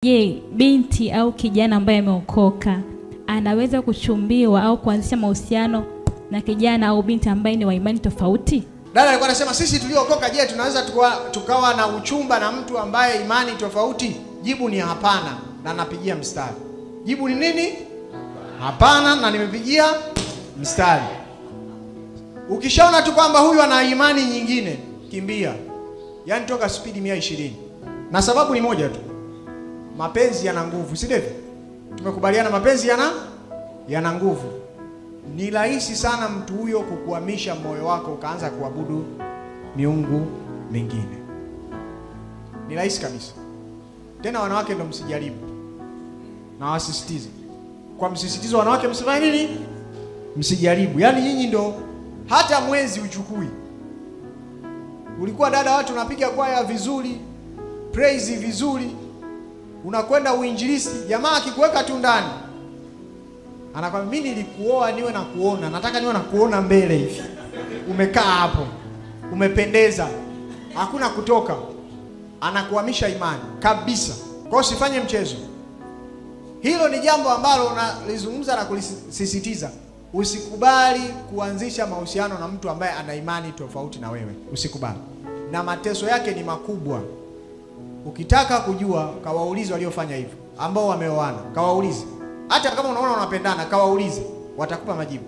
Je, binti au kijana ambaye ameokoka anaweza kuchumbiwa au kuanzisha mahusiano na kijana au binti ambaye ni wa imani tofauti? Dada alikuwa anasema sisi tuliookoka, je, tunaweza tukawa na uchumba na mtu ambaye imani tofauti? Jibu ni hapana, na napigia mstari. Jibu ni nini? Hapana, na nimepigia mstari. Ukishaona tu kwamba huyu ana imani nyingine, kimbia. Yaani toka speed 120. Na sababu ni moja tu. Mapenzi yana nguvu, si ndivyo? Tumekubaliana mapenzi yana nguvu. Ni rahisi sana mtu huyo kukuhamisha moyo wako ukaanza kuabudu miungu mingine. Ni rahisi kabisa. Tena wanawake ndio msijaribu. Na wasisitize. Kwa msisitizo wanawake msifanye nini? Msijaribu. Yaani nyinyi ndio hata mwezi uchukui. Ulikuwa dada watu unapiga kwaya vizuri, praise vizuri, unakwenda uinjilisti, jamaa akikuweka tu ndani anakwambia mimi nilikuoa niwe na kuona, nataka niwe na kuona mbele hivi. Umekaa hapo, umependeza, hakuna kutoka. Anakuhamisha imani kabisa. Kwa hiyo usifanye mchezo. Hilo ni jambo ambalo nalizungumza na kulisisitiza. Usikubali kuanzisha mahusiano na mtu ambaye ana imani tofauti na wewe. Usikubali. Na mateso yake ni makubwa. Ukitaka kujua, kawaulize waliofanya hivyo, ambao wameoana, kawaulize. Hata kama unaona wanapendana, kawaulize, watakupa majibu.